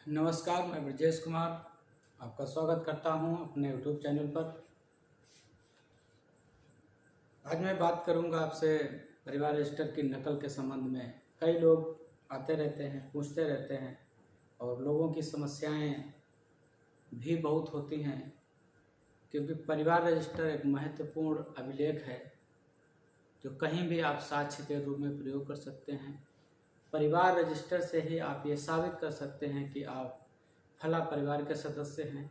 नमस्कार, मैं ब्रजेश कुमार आपका स्वागत करता हूं अपने यूट्यूब चैनल पर। आज मैं बात करूंगा आपसे परिवार रजिस्टर की नकल के संबंध में। कई लोग आते रहते हैं, पूछते रहते हैं और लोगों की समस्याएं भी बहुत होती हैं, क्योंकि परिवार रजिस्टर एक महत्वपूर्ण अभिलेख है जो कहीं भी आप साक्ष्य के रूप में प्रयोग कर सकते हैं। परिवार रजिस्टर से ही आप ये साबित कर सकते हैं कि आप फला परिवार के सदस्य हैं,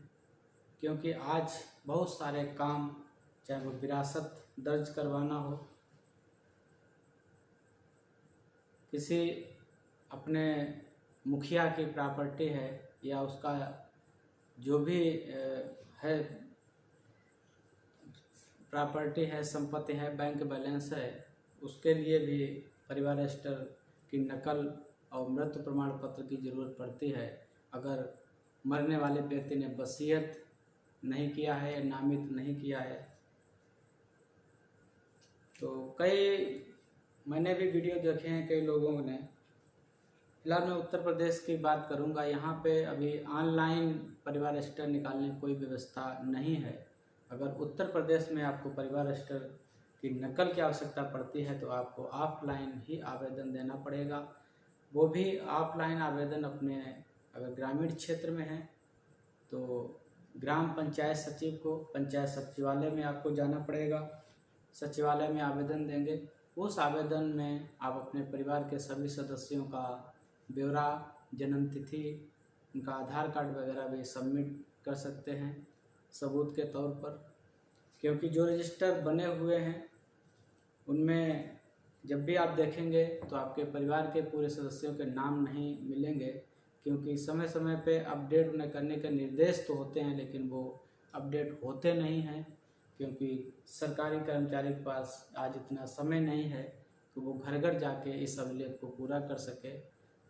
क्योंकि आज बहुत सारे काम, चाहे वो विरासत दर्ज करवाना हो, किसी अपने मुखिया की प्रॉपर्टी है या उसका जो भी है प्रॉपर्टी है, संपत्ति है, बैंक बैलेंस है, उसके लिए भी परिवार रजिस्टर की नकल और मृत्यु प्रमाण पत्र की ज़रूरत पड़ती है। अगर मरने वाले व्यक्ति ने वसीयत नहीं किया है या नामित नहीं किया है तो मैंने भी वीडियो देखे हैं कई लोगों ने। फिलहाल मैं उत्तर प्रदेश की बात करूंगा। यहाँ पे अभी ऑनलाइन परिवार रजिस्टर निकालने की कोई व्यवस्था नहीं है। अगर उत्तर प्रदेश में आपको परिवार रजिस्टर की नकल की आवश्यकता पड़ती है तो आपको ऑफलाइन ही आवेदन देना पड़ेगा। वो भी ऑफलाइन आवेदन अपने अगर ग्रामीण क्षेत्र में है तो ग्राम पंचायत सचिव को पंचायत सचिवालय में आपको जाना पड़ेगा। सचिवालय में आवेदन देंगे। उस आवेदन में आप अपने परिवार के सभी सदस्यों का ब्यौरा, जन्म तिथि, उनका आधार कार्ड वगैरह भी सबमिट कर सकते हैं सबूत के तौर पर, क्योंकि जो रजिस्टर बने हुए हैं उनमें जब भी आप देखेंगे तो आपके परिवार के पूरे सदस्यों के नाम नहीं मिलेंगे, क्योंकि समय समय पे अपडेट उन्हें करने के निर्देश तो होते हैं लेकिन वो अपडेट होते नहीं हैं, क्योंकि सरकारी कर्मचारी के पास आज इतना समय नहीं है कि वो घर घर जाके इस अभिलेख को पूरा कर सके।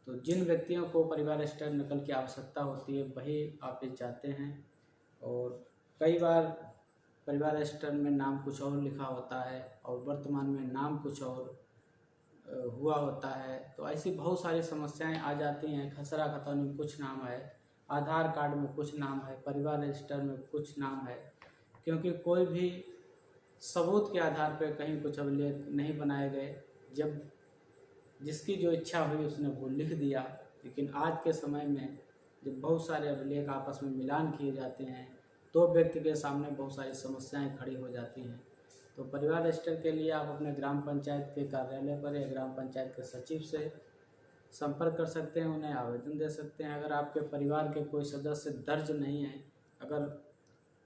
तो जिन व्यक्तियों को परिवार रजिस्टर नकल की आवश्यकता होती है वही ऑफिस जाते हैं, और कई बार परिवार रजिस्टर में नाम कुछ और लिखा होता है और वर्तमान में नाम कुछ और हुआ होता है। तो ऐसी बहुत सारी समस्याएं आ जाती हैं। खसरा खतौनी में कुछ नाम है, आधार कार्ड में कुछ नाम है, परिवार रजिस्टर में कुछ नाम है, क्योंकि कोई भी सबूत के आधार पर कहीं कुछ अभिलेख नहीं बनाए गए। जब जिसकी जो इच्छा हुई उसने वो लिख दिया। लेकिन आज के समय में जब बहुत सारे अभिलेख आपस में मिलान किए जाते हैं तो व्यक्ति के सामने बहुत सारी समस्याएं खड़ी हो जाती हैं। तो परिवार रजिस्टर के लिए आप अपने ग्राम पंचायत के कार्यालय पर या ग्राम पंचायत के सचिव से संपर्क कर सकते हैं, उन्हें आवेदन दे सकते हैं। अगर आपके परिवार के कोई सदस्य दर्ज नहीं है, अगर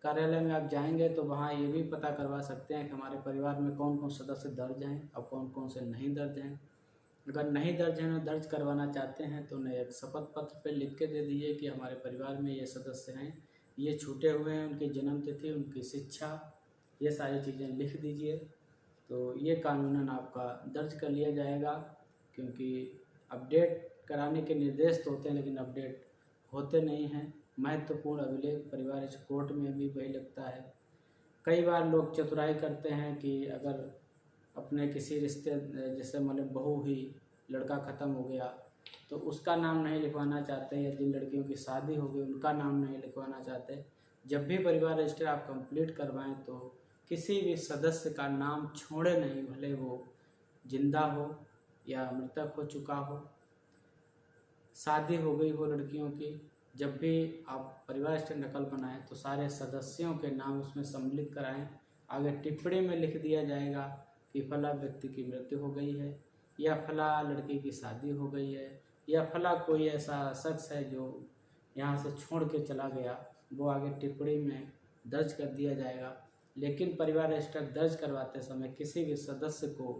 कार्यालय में आप जाएंगे तो वहाँ ये भी पता करवा सकते हैं कि हमारे परिवार में कौन कौन सदस्य दर्ज हैं और कौन कौन से नहीं दर्ज हैं। अगर नहीं दर्ज हैं और दर्ज करवाना चाहते हैं तो उन्हें एक शपथ पत्र पे लिख के दे दीजिए कि हमारे परिवार में ये सदस्य हैं, ये छूटे हुए हैं, उनकी जन्म तिथि, उनकी शिक्षा, ये सारी चीज़ें लिख दीजिए। तो ये कानूनन आपका दर्ज कर लिया जाएगा, क्योंकि अपडेट कराने के निर्देश तो होते हैं लेकिन अपडेट होते नहीं हैं। महत्वपूर्ण अभिलेख परिवार कोर्ट में भी वही लगता है। कई बार लोग चतुराई करते हैं कि अगर अपने किसी रिश्ते, जैसे मतलब बहू हुई, लड़का ख़त्म हो गया तो उसका नाम नहीं लिखवाना चाहते, या जिन लड़कियों की शादी हो गई उनका नाम नहीं लिखवाना चाहते। जब भी परिवार रजिस्टर आप कंप्लीट करवाएं तो किसी भी सदस्य का नाम छोड़े नहीं, भले वो जिंदा हो या मृतक हो चुका हो, शादी हो गई हो लड़कियों की। जब भी आप परिवार रजिस्टर नकल बनाएं तो सारे सदस्यों के नाम उसमें सम्मिलित कराएं। आगे टिप्पणी में लिख दिया जाएगा कि फला व्यक्ति की मृत्यु हो गई है, या फला लड़की की शादी हो गई है, या फला कोई ऐसा शख्स है जो यहाँ से छोड़ के चला गया, वो आगे टिप्पणी में दर्ज कर दिया जाएगा। लेकिन परिवार रजिस्टर दर्ज करवाते समय किसी भी सदस्य को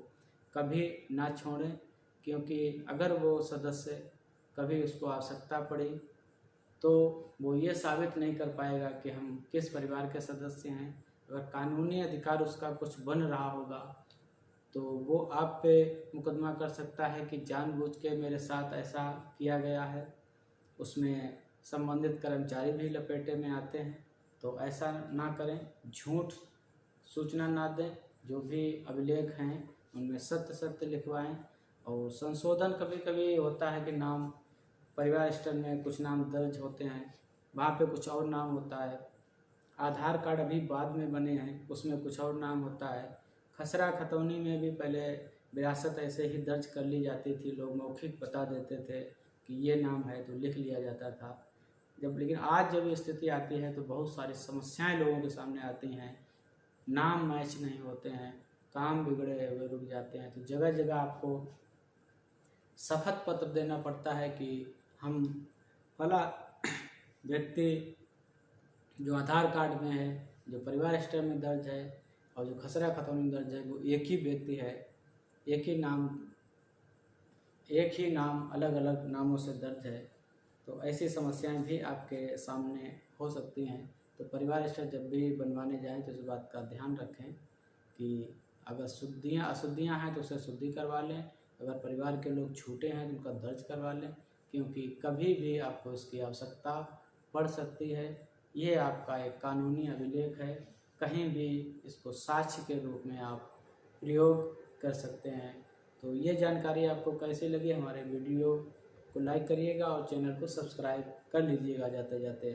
कभी ना छोड़ें, क्योंकि अगर वो सदस्य कभी उसको आवश्यकता पड़ी तो वो ये साबित नहीं कर पाएगा कि हम किस परिवार के सदस्य हैं। अगर कानूनी अधिकार उसका कुछ बन रहा होगा तो वो आप पे मुकदमा कर सकता है कि जानबूझ के मेरे साथ ऐसा किया गया है। उसमें संबंधित कर्मचारी भी लपेटे में आते हैं, तो ऐसा ना करें, झूठ सूचना ना दें। जो भी अभिलेख हैं उनमें सत्य सत्य लिखवाएं। और संशोधन कभी कभी होता है कि नाम परिवार रजिस्टर में कुछ नाम दर्ज होते हैं, वहाँ पे कुछ और नाम होता है। आधार कार्ड अभी बाद में बने हैं, उसमें कुछ और नाम होता है। खसरा खतौनी में भी पहले विरासत ऐसे ही दर्ज कर ली जाती थी, लोग मौखिक बता देते थे कि ये नाम है तो लिख लिया जाता था। लेकिन आज जब स्थिति आती है तो बहुत सारी समस्याएं लोगों के सामने आती हैं, नाम मैच नहीं होते हैं, काम बिगड़े हुए रुक जाते हैं। तो जगह जगह आपको शपथ पत्र देना पड़ता है कि हम फला व्यक्ति जो आधार कार्ड में है, जो परिवार रजिस्टर में दर्ज है और जो खसरा खतौनी में दर्ज है, वो एक ही व्यक्ति है, एक ही नाम अलग अलग नामों से दर्ज है। तो ऐसी समस्याएं भी आपके सामने हो सकती हैं। तो परिवार रजिस्टर जब भी बनवाने जाएं तो इस बात का ध्यान रखें कि अगर अशुद्धियाँ हैं तो उसे शुद्धि करवा लें, अगर परिवार के लोग छूटे हैं तो उनका दर्ज करवा लें, क्योंकि कभी भी आपको इसकी आवश्यकता पड़ सकती है। ये आपका एक कानूनी अभिलेख है, कहीं भी इसको साक्ष्य के रूप में आप प्रयोग कर सकते हैं। तो ये जानकारी आपको कैसी लगी, हमारे वीडियो को लाइक करिएगा और चैनल को सब्सक्राइब कर लीजिएगा जाते जाते।